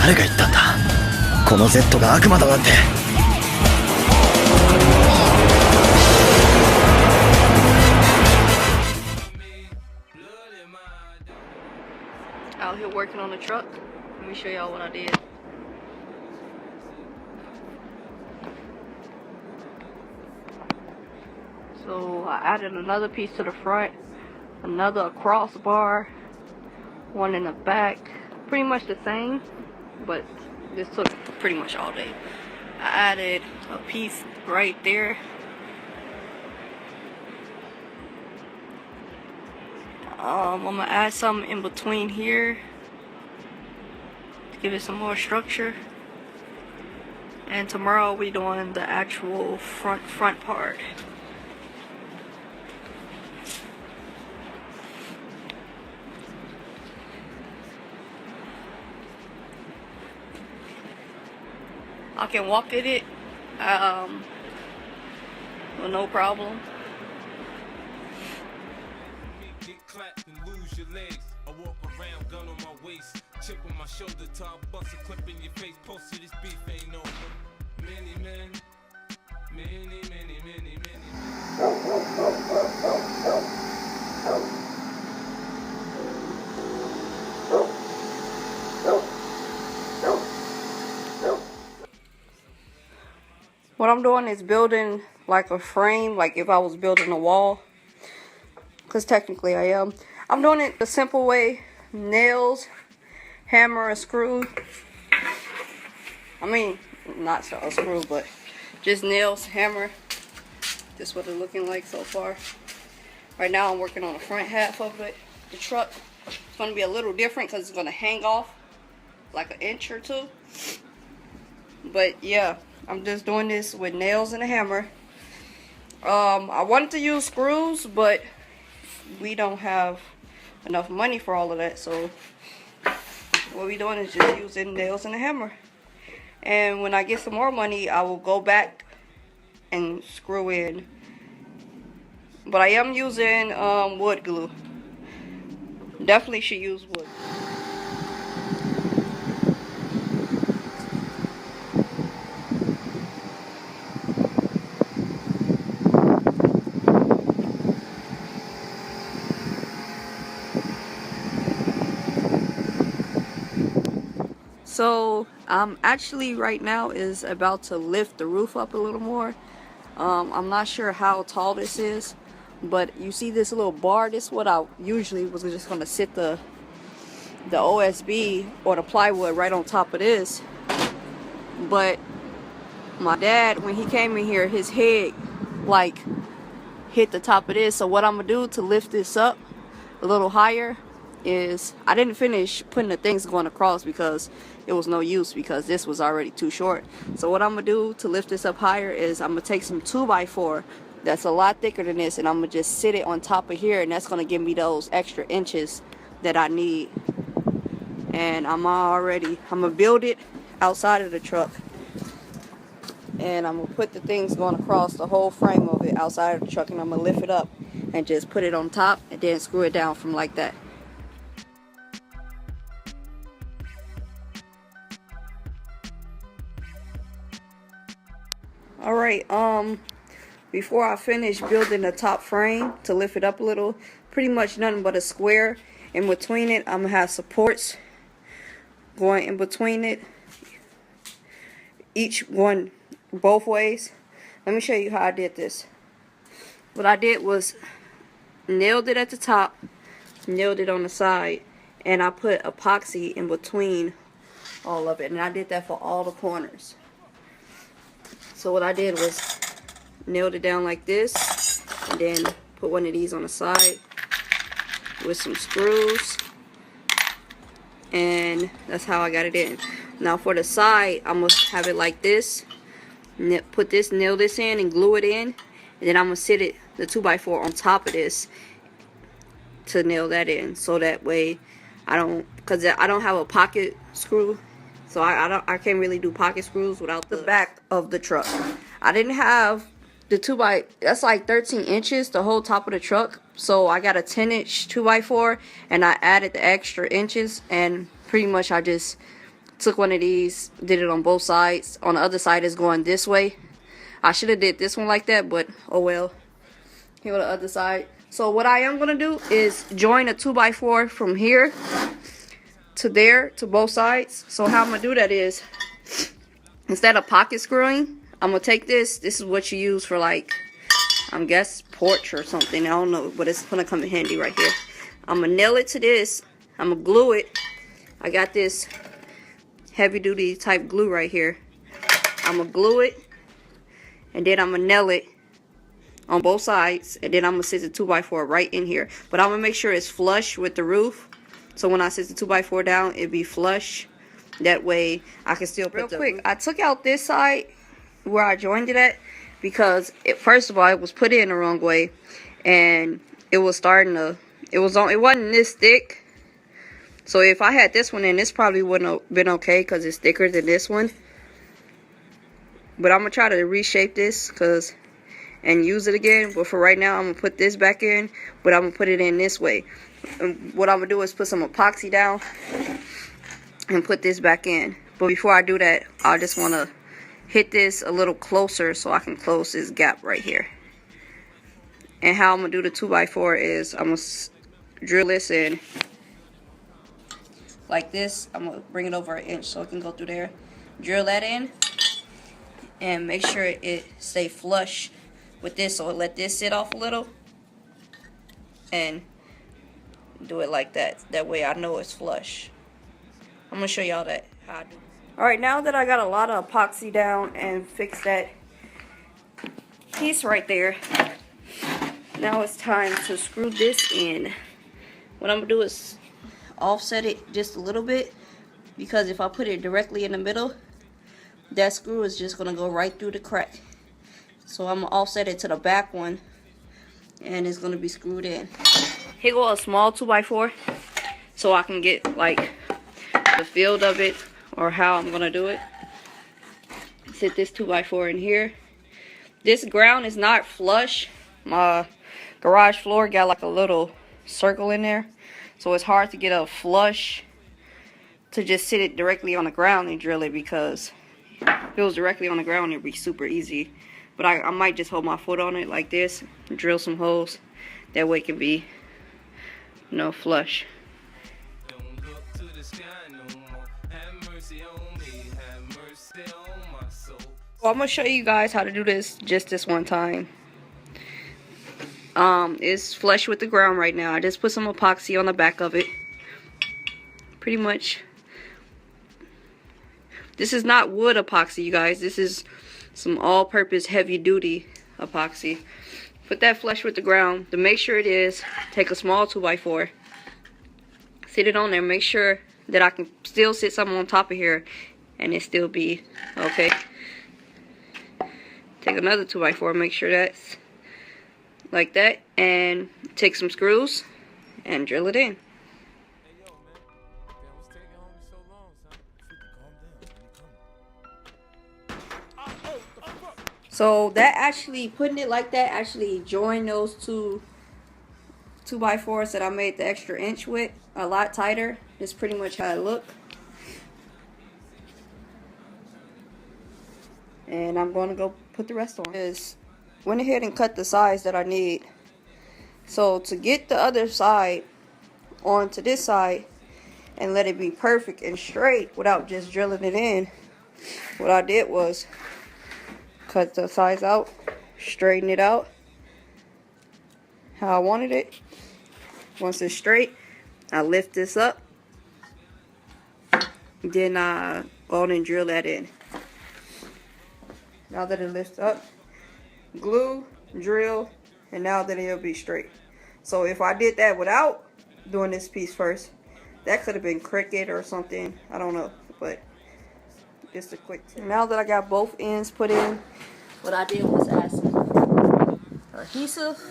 誰が言ったんだ。この Z が悪魔だなんて。Out here working on the truck. Let me show y'all what I did. So I added another piece to the front, another crossbar, one in the back. Pretty much the same, but this took pretty much all day. I added a piece right there. I'm gonna add something in between here to give it some more structure. And tomorrow we're doing the actual front part. I can walk in it with no problem. Get clapped and lose your legs. I walk around, gun on my waist, chip on my shoulder, top bust a clip in your face. Post to this beef ain't over. Many men, many. What I'm doing is building like a frame, like if I was building a wall, because technically I am. I'm doing it the simple way: nails, hammer, and screw. I mean, not a screw, but just nails, hammer. This is what it's looking like so far. Right now I'm working on the front half of it. The truck, it's going to be a little different because it's going to hang off like an inch or two. But yeah, I'm just doing this with nails and a hammer. I wanted to use screws, but we don't have enough money for all of that, so what we're doing is just using nails and a hammer. And when I get some more money, I will go back and screw in. But I am using wood glue. Definitely should use wood. So actually right now is about to lift the roof up a little more. I'm not sure how tall this is, but you see this little bar. This is what I usually was just going to sit the OSB or the plywood right on top of this. But my dad, when he came in here, his head like hit the top of this. So what I'm going to do to lift this up a little higher is, I didn't finish putting the things going across because it was no use, because this was already too short. So what I'm gonna do to lift this up higher is I'm gonna take some 2x4 that's a lot thicker than this, and I'm gonna just sit it on top of here, and that's gonna give me those extra inches that I need. And I'm gonna build it outside of the truck, and I'm gonna put the things going across the whole frame of it outside of the truck, and I'm gonna lift it up and just put it on top and then screw it down from like that. Alright, before I finish building the top frame to lift it up a little, pretty much nothing but a square. In between it, I'm going to have supports going in between it, each one both ways. Let me show you how I did this. What I did was nailed it at the top, nailed it on the side, and I put epoxy in between all of it, and I did that for all the corners. So what I did was nailed it down like this, and then put one of these on the side with some screws, and that's how I got it in. Now for the side, I'm going to have it like this. Nail this in and glue it in, and then I'm going to sit the 2x4 on top of this to nail that in, so that way because I don't have a pocket screw. So I can't really do pocket screws without the back of the truck. I didn't have the that's like 13 inches, the whole top of the truck. So I got a 10-inch 2x4, and I added the extra inches, and pretty much I just took one of these, did it on both sides. On the other side is going this way. I should have did this one like that, but oh well. Here on the other side. So what I am going to do is join a 2x4 from here to there, to both sides. So how I'm going to do that is, instead of pocket screwing, I'm going to take this. This is what you use for, like, I guess porch or something. I don't know, but it's going to come in handy right here. I'm going to nail it to this. I'm going to glue it. I got this heavy duty type glue right here. I'm going to glue it. And then I'm going to nail it on both sides. And then I'm going to sit the 2x4 right in here. But I'm going to make sure it's flush with the roof. So when I sit the 2x4 down, it'll be flush. That way I can still put the... Real quick, I took out this side where I joined it at. Because, first of all, it was put in the wrong way. And it was starting to... It wasn't this thick. So if I had this one in, this probably wouldn't have been okay. Because it's thicker than this one. But I'm going to try to reshape this and use it again. But for right now, I'm going to put this back in. But I'm going to put it in this way. And what I'm going to do is put some epoxy down. And put this back in. But before I do that, I just want to hit this a little closer so I can close this gap right here. And how I'm going to do the 2x4 is I'm going to drill this in. Like this. I'm going to bring it over an inch so it can go through there. Drill that in. And make sure it stay flush with this. So let this sit off a little. And do it like that. That way I know it's flush. I'm going to show y'all that how I do. Alright, now that I got a lot of epoxy down and fixed that piece right there. Now it's time to screw this in. What I'm going to do is offset it just a little bit. Because if I put it directly in the middle, that screw is just going to go right through the crack. So I'm going to offset it to the back one. And it's going to be screwed in. Here go a small 2x4. So I can get like the feel of it. Or how I'm going to do it. Sit this 2x4 in here. This ground is not flush. My garage floor got like a little circle in there. So it's hard to get a flush to just sit it directly on the ground and drill it. Because if it was directly on the ground, it would be super easy. But I might just hold my foot on it like this. And drill some holes. That way it can be, you know, flush. Well, I'm going to show you guys how to do this just this one time. It's flush with the ground right now. I just put some epoxy on the back of it. Pretty much. This is not wood epoxy, you guys. This is some all-purpose heavy-duty epoxy. Put that flush with the ground. To make sure it is, take a small 2x4. Sit it on there. Make sure that I can still sit something on top of here. And it still be okay. Take another 2x4, make sure that's like that, and take some screws and drill it in. So that actually, putting it like that, actually joined those two 2x4s that I made the extra inch with a lot tighter. It's pretty much how it looked. And I'm going to go put the rest on. Went ahead and cut the size that I need. So to get the other side onto this side and let it be perfect and straight without just drilling it in, what I did was cut the sides out, straighten it out how I wanted it. Once it's straight, I lift this up. Then I go on and drill that in. Now that it lifts up, glue, drill, and now that it'll be straight. So if I did that without doing this piece first, that could have been crooked or something. I don't know, but just a quick tip. Now that I got both ends put in, what I did was add some adhesive.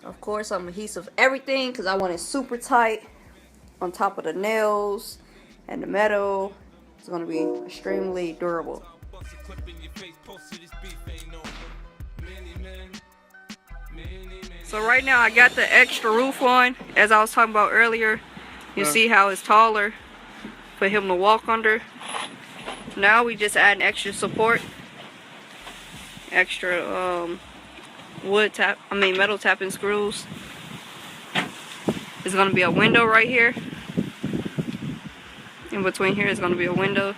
Of course, I'm adhesive everything because I want it super tight on top of the nails and the metal. It's going to be extremely durable. So right now I got the extra roof on, as I was talking about earlier. You see how it's taller for him to walk under. Now we just add an extra support, extra metal tapping screws. There's gonna be a window right here. In between here is gonna be a window.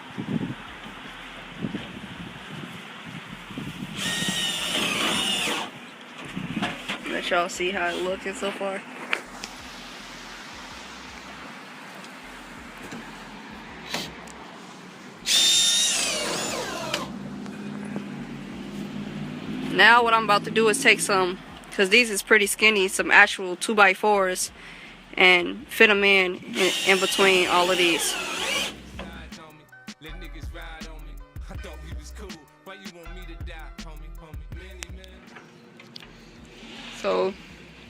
Let y'all see how it looking so far. Now what I'm about to do is take some, because these is pretty skinny, some actual 2x4s and fit them in between all of these. So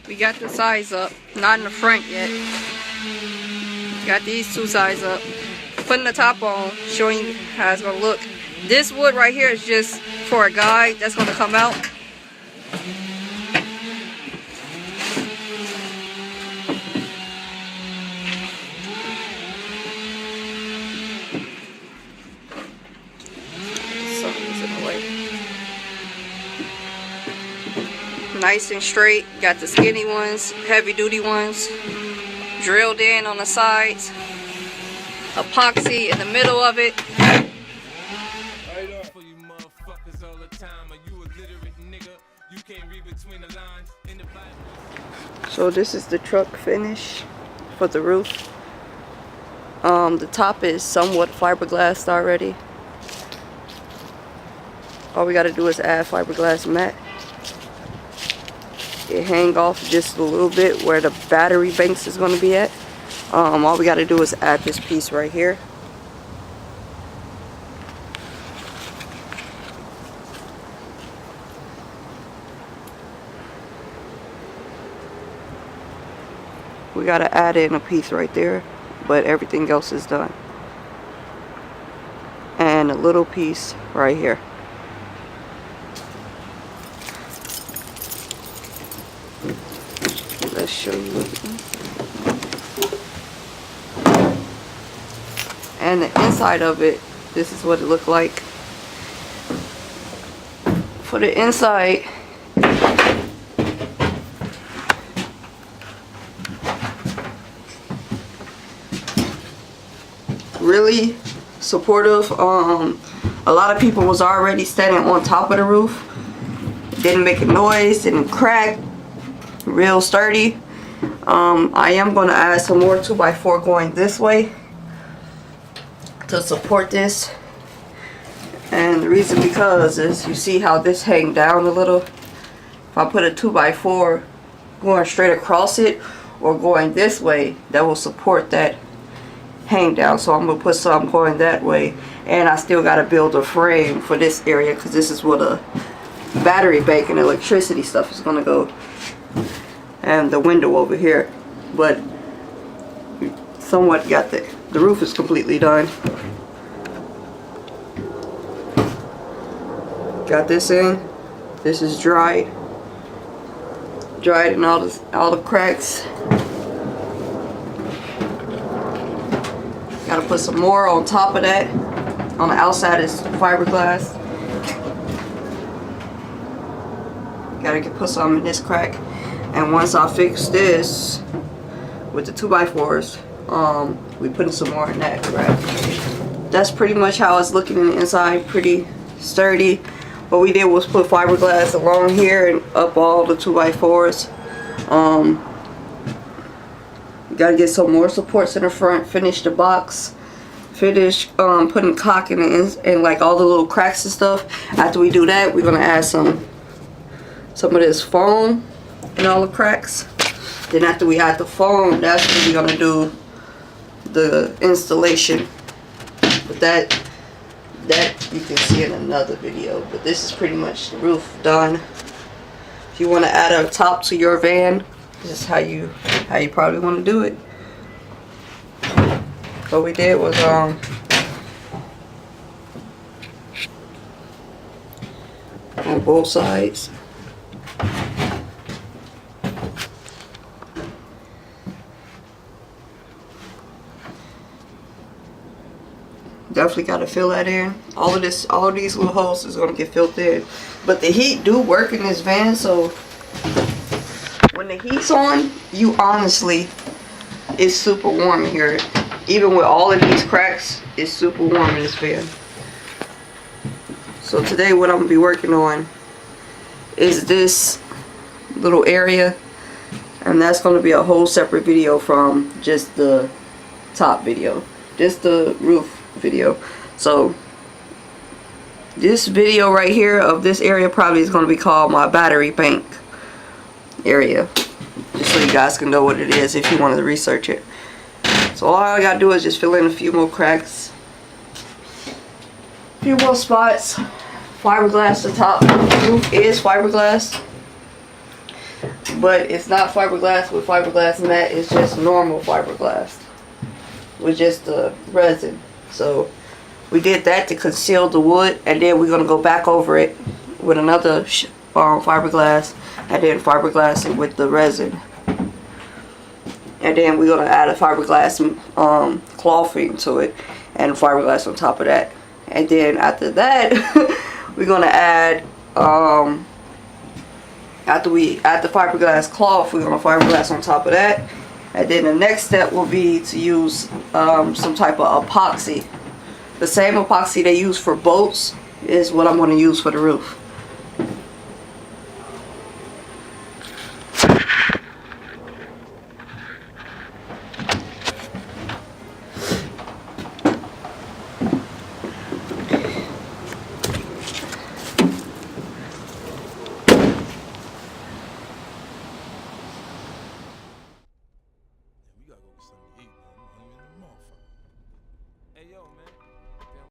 we got the sides up, not in the front yet. Got these two sides up. Putting the top on, showing you how it's gonna look. This wood right here is just for a guide that's gonna come out. Something's in the way. Nice and straight. Got the skinny ones, heavy duty ones, drilled in on the sides. Epoxy in the middle of it. So this is the truck finish for the roof. The top is somewhat fiberglassed already. All we gotta do is add fiberglass mat. It hang off just a little bit where the battery banks is gonna be at. All we gotta do is add this piece right here. We gotta add in a piece right there, but everything else is done. And a little piece right here. Let's show you. And the inside of it, this is what it looked like. For the inside, really supportive. A lot of people was already standing on top of the roof. Didn't make a noise, didn't crack. Real sturdy. I am going to add some more 2x4 going this way to support this. And the reason because is you see how this hang down a little. If I put a 2x4 going straight across it or going this way, that will support that hang down. So I'm gonna put some going that way, and I still got to build a frame for this area because this is where the battery bank and electricity stuff is gonna go, and the window over here. But somewhat got the roof is completely done. Got this in. This is dried in all the cracks. Gotta put some more on top of that. On the outside is fiberglass. Gotta put some in this crack. And once I fix this with the 2x4s, we putting some more in that crack. That's pretty much how it's looking in the inside. Pretty sturdy. What we did was put fiberglass along here and up all the 2x4s. Gotta get some more supports in the front. Finish the box. Finish putting caulk in and like all the little cracks and stuff. After we do that, we're gonna add some of this foam in all the cracks. Then after we add the foam, that's when we're gonna do the installation. But that you can see in another video. But this is pretty much the roof done. If you want to add a top to your van, this is how you probably want to do it. What we did was on both sides. Definitely got to fill that in. All of these little holes is going to get filled in. But the heat do work in this van, so when the heat's on, you honestly, it's super warm in here. Even with all of these cracks, it's super warm in this van. So today what I'm going to be working on is this little area, and that's going to be a whole separate video from just the top video, just the roof video. So this video right here of this area probably is going to be called my battery bank area, just so you guys can know what it is if you wanted to research it. So all I gotta do is just fill in a few more cracks, a few more spots. Fiberglass, the top roof is fiberglass, but it's not fiberglass with fiberglass mat. It's just normal fiberglass with just the resin. So we did that to conceal the wood, and then we're gonna go back over it with another fiberglass, and then fiberglass it with the resin, and then we're gonna add a fiberglass clothing to it, and fiberglass on top of that. And then after that, we're gonna add after we add the fiberglass cloth, we're gonna fiberglass on top of that. And then the next step will be to use some type of epoxy. The same epoxy they use for boats is what I'm going to use for the roof.